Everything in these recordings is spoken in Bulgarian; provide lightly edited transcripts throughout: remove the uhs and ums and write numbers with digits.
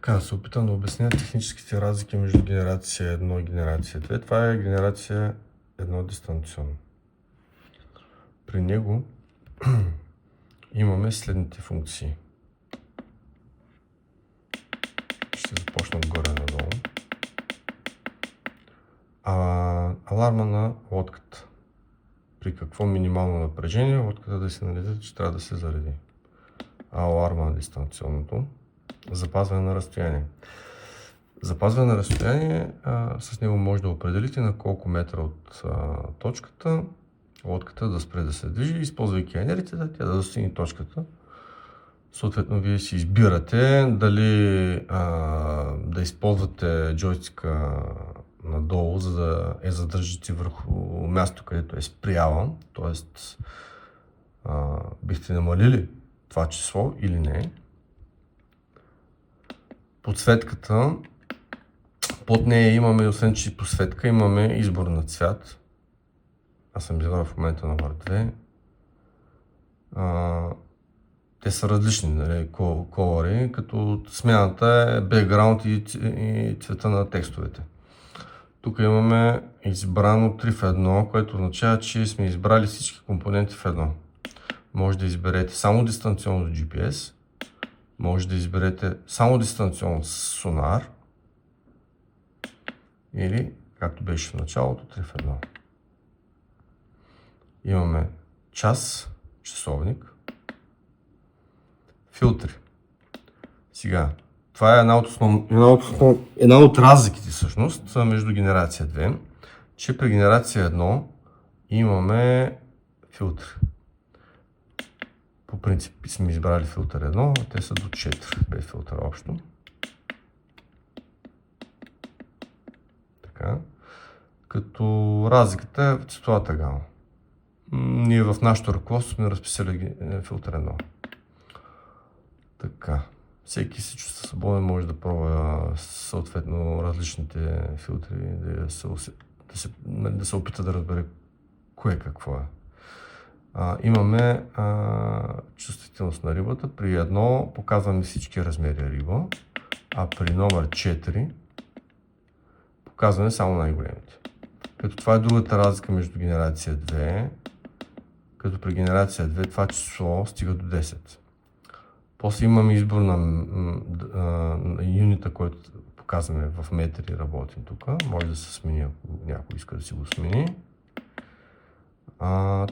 Така, се опитам да обясня техническите разлики между генерация 1 и генерация 2. Това е генерация 1 дистанционно. При него имаме следните функции. Ще започна отгоре-надолу. Аларма на лодката. При какво минимално напрежение лодката да сигнализира, че трябва да се зареди. Аларма на дистанционното. Запазване на разстояние. Запазване на разстояние, с него може да определите на колко метра от точката лодката да спре да се движи, използвайки енергията, тя да достигне точката. Съответно, вие си избирате дали да използвате джойстика надолу, за да я задържите върху място, където е спряла, т.е. бихте намалили това число или не. Подсветката, под нея имаме, освен че подсветка, имаме избор на цвят. Аз съм избрал в момента номер 2. Те са различни, нали, колори, като смяната е бекграунд и цвета на текстовете. Тук имаме избрано 3 в 1, което означава, че сме избрали всички компоненти в едно. Може да изберете само дистанционно с GPS, може да изберете само дистанционно с сонар или, както беше в началото, 3 в 1. Имаме час, часовник, филтри. Сега, това е една от разликите всъщност между генерация 2, че при генерация 1 имаме филтри. По принцип сме избрали филтър 1, те са до 4 без филтър общо. Така. Като разликата е в цветовата гама. Ние в нашото ръководство сме разписали филтър 1. Така. Всеки се чувства свободен, може да пробва съответно различните филтри, да се опита да разбере кое какво е. Имаме чувствителност на рибата. При едно показваме всички размери риба, а при номер 4 показваме само най-големите. Като това е другата разлика между генерация 2, като при генерация 2 това число стига до 10. После имаме избор на юнита, който показваме в метри, работим тук. Може да се смени, ако някой иска да си го смени.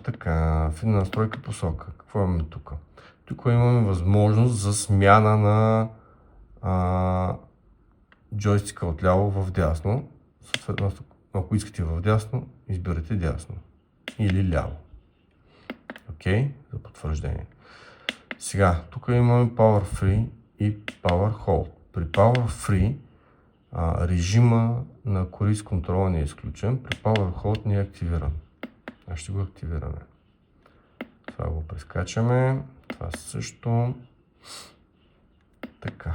Така, финна настройка посока. Какво имаме тук? Тук имаме възможност за смяна на джойстика отляво в дясно. Съответно, ако искате в дясно, изберете дясно или ляво. Окей, за потвърждение. Сега, тук имаме Power Free и Power Hold. При Power Free режима на Cruise Control не е изключен, при Power Hold не е активиран. Ще го активираме. Това го прескачаме. Това също. Така.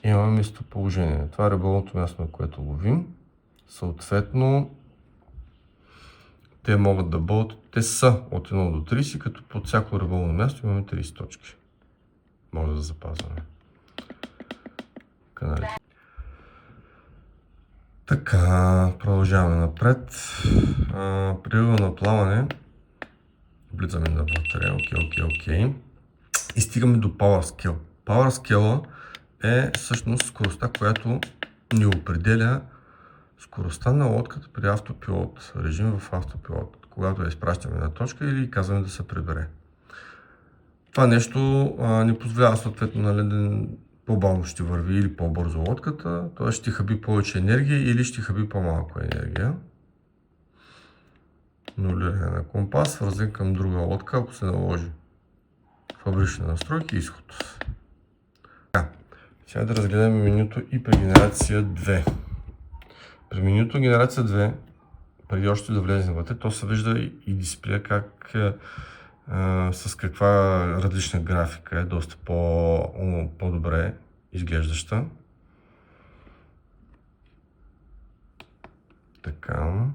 Имаме местоположение. Това е риболовното място, на което ловим. Съответно, те могат да бъдат, те са от 1 до 30, като под всяко риболовно място имаме 30 точки. Може да запазваме. Канали. Така, продължаваме напред. При рибо на плаване влизаме на батарея, окей. И стигаме до Power Scale. Power Scale е всъщност скоростта, която ни определя скоростта на лодката при автопилот, режим в автопилот, когато я изпращаме на точка или казваме да се прибере. Това нещо ни позволява съответно, нали, по-бавно ще върви или по-бързо лодката, т.е. ще хаби повече енергия или ще хаби по-малко енергия. Нулиране на компас, свързан към друга лодка, ако се наложи. Фабрични настройки и изход. Сега да разгледаме менюто и при генерация 2. При менюто генерация 2, преди още да влезем вътре, то се вижда и дисплея как с каква различна графика е доста по-добре изглеждаща. Така.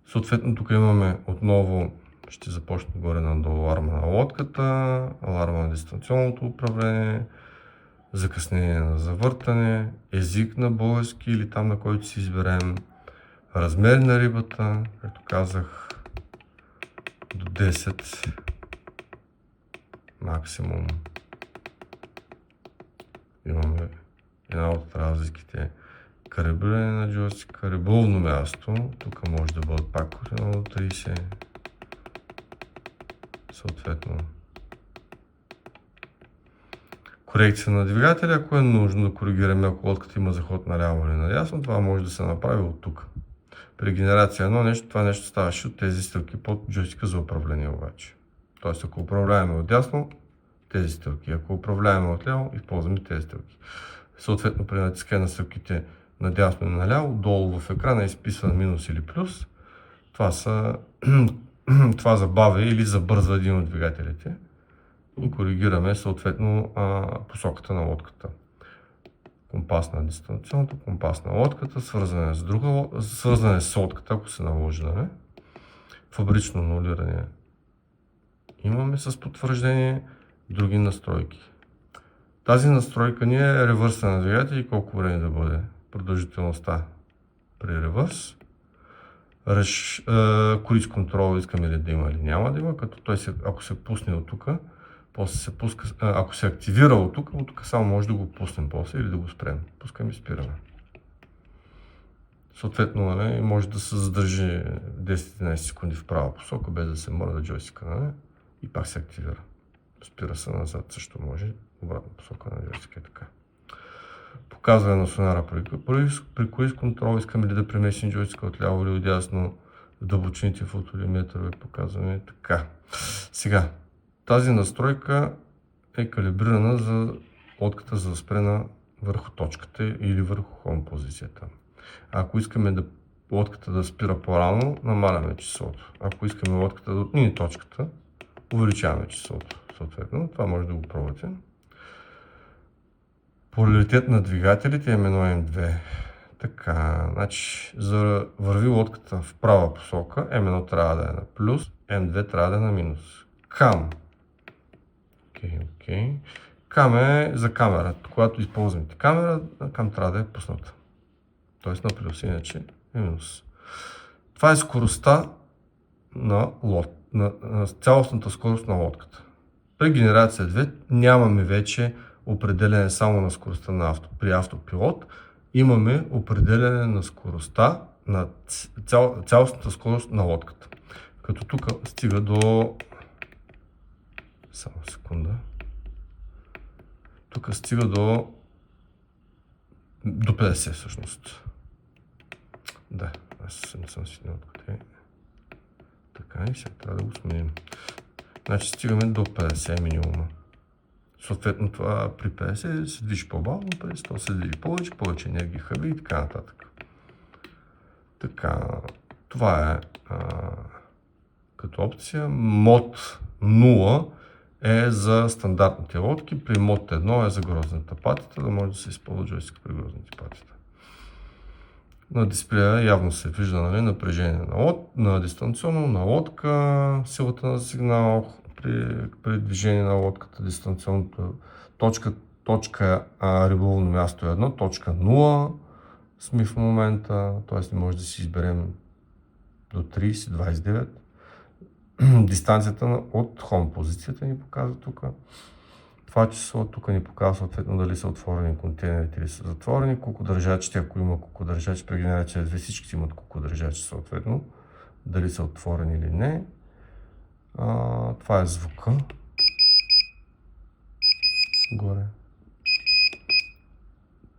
Съответно тук имаме отново, ще започне горе надолу аларма на лодката, аларма на дистанционното управление, закъснение на завъртане, език на български или там, на който си изберем, размер на рибата, както казах, до 10 максимум. Имаме една от разликите. Калибриране на джойстика, риболовно място, тук може да бъдат пак от 1 до 30, съответно. Корекция на двигателя, ако е нужно да коригираме, ако лодката има заход наляво или надясно, това може да се направи от тук. При генерация 1 това нещо ставаше от тези стрелки под джойстика за управление обаче. Тоест, ако управляваме отдясно, тези стрелки. Ако управляваме отляво, използваме тези стрелки. Съответно, при натискане на стрелките надясно и наляво, долу в екрана е изписван минус или плюс. Това забавя или забързва един от двигателите и коригираме съответно посоката на лодката. Компас на дистанционното, компас на лодката, свързване с лодката, ако се наложи, нали? Фабрично анулиране имаме с потвърждение, други настройки. Тази настройка ни е ревърса на двигателя и колко време да бъде продължителността при ревърс. Круиз контрол искаме ли да има или няма да има, като той ако се пусне от тук, после се пуска, ако се активира от тук само може да го пуснем после или да го спрем. Пускаме и спираме. Съответно, нали, може да се задържи 10-11 секунди в права посока, без да се мърда джойстика, нали, и пак се активира. Спира се назад, също може, обратна посока на джойстика е така. Показване на сонара при круиз контрол, искаме ли да преместим джойстика от ляво или от дясно, в дълбочините фотолиметрове показваме така. Сега, тази настройка е калибрирана за лодката за да спре върху точката или върху хом позицията. Ако искаме лодката да спира по-рано, намаляме числото. Ако искаме лодката да отмине точката, увеличаваме числото. Съответно, това може да го пробвате. Поляритет на двигателите М1, М2. Така, значи, за да върви лодката в права посока, М1 трябва да е на плюс, М2 трябва да е на минус. Кам. Окей. Кам е за камерата. Когато използваме камера, кам трябва да е пусната. Тоест на плюс, иначе е минус. Това е скоростта на цялостната скорост на лодката. При генерация 2 нямаме вече определяне само на скоростта при автопилот. Имаме определяне на скоростта на цялостната скорост на лодката. Като тук стига до... Само секунда. Тук стига до 50 всъщност. Да, аз не съм си откъде. Така и сега трябва да го сменим. Значи стигаме до 50 минимума. Съответно това при 50 се движи по-бавно, при 100 се движи повече енергия хъби и така нататък. Така, това е като опция. Мод 0 е за стандартните лодки, при мод 1 е за грозната патита, да може да се използва джойстик при грозните патита. На дисплея явно се вижда, нали, напрежение на дистанционно, на лодка, силата на сигнал при движение на лодката, дистанционното точка риболовно място е 1, точка 0 сме в момента, т.е. може да си изберем до 30, 29. Дистанцията от хом позицията ни показва тук. Това число тук ни показва съответно дали са отворени контейнерите или са затворени. Кукодържачите, ако има кукодържачи при генерация 2, всички имат кукодържачи съответно. Дали са отворени или не. Това е звука. Горе.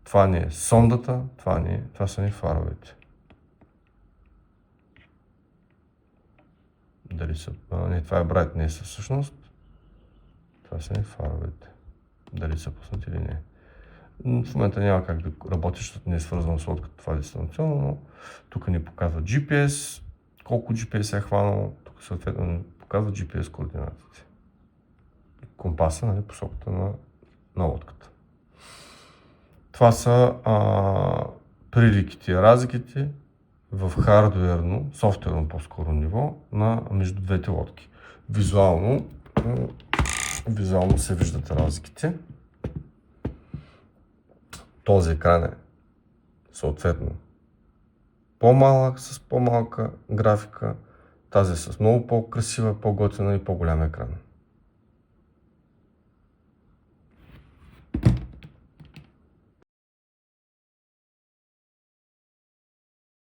Това ни е сондата, това са ни фаровете. Дали са... Не, това е брайтнеса всъщност. Това са ни фаровете. Дали са пуснати или не. В момента няма как да работи, защото не е свързано с лодката, това е дистанционно, но тук ни показва GPS, колко GPS е хванало, тук съответно ни показва GPS координатите. Компаса, нали, посоката на лодката. Това са приликите и разликите в хардуерно, софтуерно по-скоро ниво между двете лодки. Визуално се виждат разликите. този екран е съответно по-малък, с по-малка графика, тази с много по-красива, по-готина и по-голям екран.